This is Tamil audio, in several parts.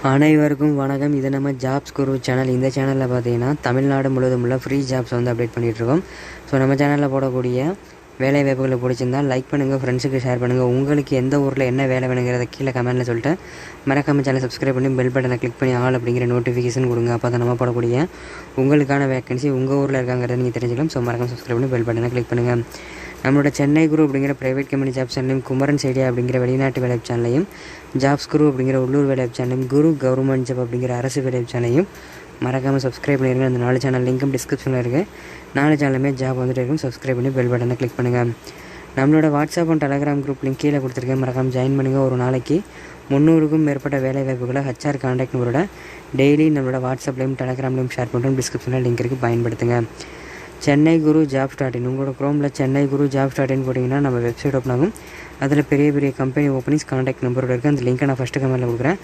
அனைவருக்கும் வணக்கம். இது நம்ம ஜாப்ஸ் குரு சேனல். இந்த சேனலில் பார்த்தீங்கன்னா தமிழ்நாடு முழுவதும் உள்ள ஃப்ரீ ஜாப்ஸ் வந்து அப்டேட் பண்ணிகிட்ருக்கோம். ஸோ நம்ம சேனலில் போடக்கூடிய வேலை வாய்ப்புகளை பிடிச்சிருந்தால் லைக் பண்ணுங்கள், ஃப்ரெண்ட்ஸுக்கு ஷேர் பண்ணுங்கள். உங்களுக்கு எந்த ஊரில் என்ன வேலை வேணுங்கிறத கீழே கமெண்ட்டில் சொல்லிட்டு மறக்காம சேனல் சப்ஸ்கிரைப் பண்ணி பெல் பட்டனை கிளிக் பண்ணி ஆல் அப்படிங்கிற நோட்டிஃபிகேஷன் கொடுங்க. அப்போ தான் நம்ம போடக்கூடிய உங்களுக்கான வேகன்சி உங்கள் ஊரில் இருக்காங்கிறத நீங்கள் தெரிஞ்சுக்கலாம். ஸோ மறக்காம சப்ஸ்கிரைப் பண்ணி பெல் பட்டனை கிளிக் பண்ணுங்கள். நம்மளோட சென்னை குரு அப்படிங்கிற ப்ரைவேட் கம்பெனி ஜாப் சேனலையும், குமரன் ஐடியா அப்படிங்கிற வெளிநாட்டு வேலை சேனலையும், ஜாப்ஸ் குரு அப்படிங்கிற உள்ளூர் வேலை சேனலையும், குரு கவர்மெண்ட் ஜாப் அப்படிங்கிற அரசு வேலை சேனலையும் மறக்காமல் சப்ஸ்கிரைப் பண்ணிடுங்க. அந்த 4 சேனல் லிங்க்கும் டிஸ்கிரிப்ஷனில் இருக்குது. 4 சேனலுமே ஜாப் வந்துட்டு இருக்கும். சப்ஸ்கிரைப் பண்ணி பெல் பட்டனை கிளிக் பண்ணுங்கள். நம்மளோட WhatsApp and Telegram group link கீழே கொடுத்துருக்கேன். மறக்காமல் ஜாயின் பண்ணுங்கள். ஒரு நாளைக்கு 300க்கும் மேற்பட்ட வேலை வாய்ப்புகளை ஹச்ஆர் கான்டாக்ட் நம்பரோட டெய்லி நம்மளோட வாட்ஸ்அப்லேயும் டெலகிராம்லேயும் ஷேர் பண்ணுறோம். டிஸ்கிரிப்ஷனில் லிங்க் இருக்குது, பயன்படுத்துங்க. சென்னை குரு ஜாப்.in உங்களோட குரோமில் சென்னை குரு ஜாப்.in போட்டிங்கன்னா நம்ம வெப்சைட் ஓப்பன் ஆகும். அதில் பெரிய பெரிய கம்பெனி ஓப்பனிங்ஸ் கான்டாக்ட் நம்பரோட இருக்குது. அந்த லிங்க்கை நான் ஃபஸ்ட்டு கமெண்ட்டில் கொடுக்குறேன்.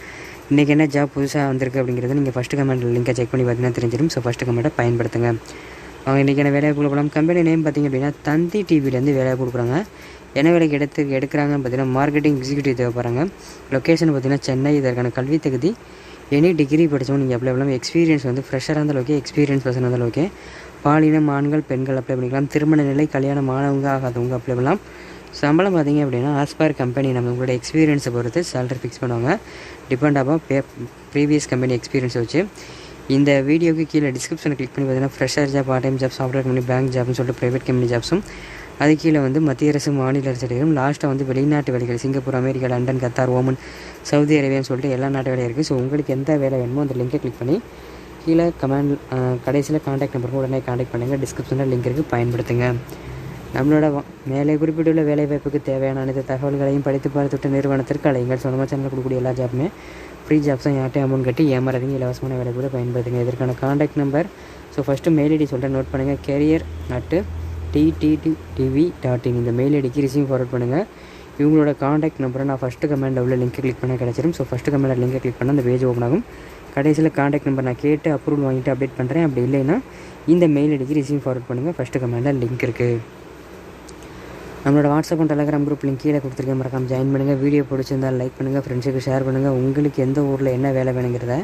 இன்றைக்கி என்ன ஜாப் புதுசாக வந்திருக்கு அப்படிங்கிறது நீங்கள் ஃபஸ்ட்டு கமெண்ட்டில் லிங்கை செக் பண்ணி பார்த்தீங்கன்னா தெரிஞ்சிடும். ஸோ ஃபஸ்ட்டு கமெண்ட்டை பயன்படுத்துங்க. அவங்க இன்றைக்கி என்ன வேலையை கொடுக்கலாம். கம்பெனி நேம் பார்த்திங்க அப்படின்னா தந்தி டிவிலேருந்து வேலையை கொடுக்குறாங்க. என்ன வேலைக்கு எடுக்கிறாங்கன்னு பார்த்தீங்கன்னா மார்க்கெட்டிங் எக்ஸிக்யூட்டிவ் தேவைப்படுறாங்க. லொக்கேஷன் பார்த்திங்கன்னா சென்னை. இதற்கான கல்வி தகுதி எனி டிகிரி படித்தவங்க நீங்கள் அப்ளை பண்ணலாம். எக்ஸ்பீரியன்ஸ் வந்து ஃப்ரெஷராக இருந்தாலும் ஓகே, எக்ஸ்பீரியன்ஸ் பர்சனாக இருந்தாலும் ஓகே. பாலினம் ஆண்கள் பெண்கள் அப்ளை பண்ணிக்கலாம். திருமண நிலை கல்யாணம் ஆனவங்க ஆகாதவங்க அப்ளை பண்ணலாம். சம்பளம் பார்த்திங்க அப்படின்னா ஆஸ்பார் கம்பெனி நம்மளோட எக்ஸ்பீரியன்ஸை பொறுத்து சேலரி ஃபிக்ஸ் பண்ணுவாங்க. டிபெண்ட் ஆகும் ப்ரீவியஸ் கம்பெனி எக்ஸ்பீரியன்ஸை வச்சு. இந்த வீடியோக்கு கீழே டிஸ்கிரிப்ஷனை கிளிக் பண்ணி பார்த்தீங்கன்னா fresher job, part time job, software company, bank ஜாப்னு சொல்லிட்டு ப்ரைவேட் கம்பெனி ஜாப்ஸும், அது கீழே வந்து மத்திய அரசு, மாநில அரசு வேலைகளும், லாஸ்ட்டாக வந்து வெளிநாட்டு வேலைகள் Singapore, America, London, Qatar, Oman, Saudi அரேபியான்னு சொல்லிட்டு எல்லா நாட்டு வேலையும் இருக்குது. ஸோ உங்களுக்கு எந்த வேலை வேணுமோ அந்த லிங்கை கிளிக் பண்ணி கீழே கடைசியில் கான்டாக்ட் நம்பருக்கு உடனே கான்டாக்ட் பண்ணுங்கள். டிஸ்கிரிப்ஷனில் லிங்க் இருக்குது, பயன்படுத்துங்க. நம்மளோட மேலே குறிப்பிட்டுள்ள வேலைவாய்ப்புக்கு தேவையான அனைத்து தகவல்களையும் படித்து பார்த்துவிட்டு நிறுவனத்திற்கு அழைங்கள். ஸோ நம்ம சேனலில் கொடுக்கக்கூடிய எல்லா ஜாப்புமே ஃப்ரீ ஜாப்ஸ் தான். யார்ட்டையும் அமௌண்ட் கட்டி ஏமாறாதீங்க. இலவசமான வேலை கூட பயன்படுத்துங்க. இதற்கான contact number so first mail ID சொல்லிட்டு நோட் பண்ணுங்கள். career@tttv.in இந்த மெயில் ஐடிக்கு ரிசீவ் ஃபார்வர்ட் பண்ணுங்கள். இவங்களோட கான்டாக்ட் நம்பரை நான் ஃபஸ்ட்டு கமெண்டில் உள்ள லிங்கை கிளிக் பண்ண கிடச்சிடும். ஸோ ஃபஸ்ட்டு கமெண்டில் லிங்கை கிளிக் பண்ணால் அந்த பேஜ் ஓப்பன் ஆகும். கடைசியில் கான்டாக்ட் நம்பர் நான் கேட்டு அப்ரூவல் வாங்கிட்டு அப்டேட் பண்ணுறேன். அப்படி இல்லைன்னா இந்த மெயில் ஐடிக்கு ரிசீவ் ஃபார்வர்ட் பண்ணுங்கள். ஃபஸ்ட்டு கமெண்டில் லிங்க் இருக்குது. நம்மளோட WhatsApp and Telegram group link கீழே கொடுத்துருக்கேன். மறக்காம ஜாயின் பண்ணுங்கள். வீடியோ பிடிச்சிருந்தால் லைக் பண்ணுங்கள், ஃப்ரெண்ட்ஸுக்கு ஷேர் பண்ணுங்கள். உங்களுக்கு எந்த ஊரில் என்ன வேலை வேணுங்கிறத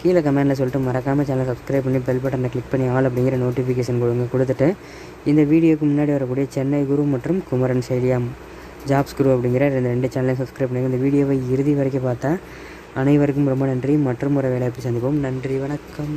கீழே கமெண்ட்டில் சொல்லிட்டு மறக்காமல் சேனலை சப்ஸ்கிரைப் பண்ணி பெல் பட்டனை கிளிக் பண்ணி ஆல் அப்படிங்கிற நோட்டிஃபிகேஷன் கொடுத்துட்டு இந்த வீடியோக்கு முன்னாடி வரக்கூடிய சென்னை குரு மற்றும் குமரன் ஐடியா ஜாப்ஸ் குரு அப்படிங்கிற 2 சேனலையும் சப்ஸ்கிரைப் பண்ணுங்கள். இந்த வீடியோவை இறுதி வரைக்கும் பார்த்தா அனைவருக்கும் ரொம்ப நன்றி. மற்றும் ஒரு வேலை எப்படி சந்திப்போம். நன்றி, வணக்கம்.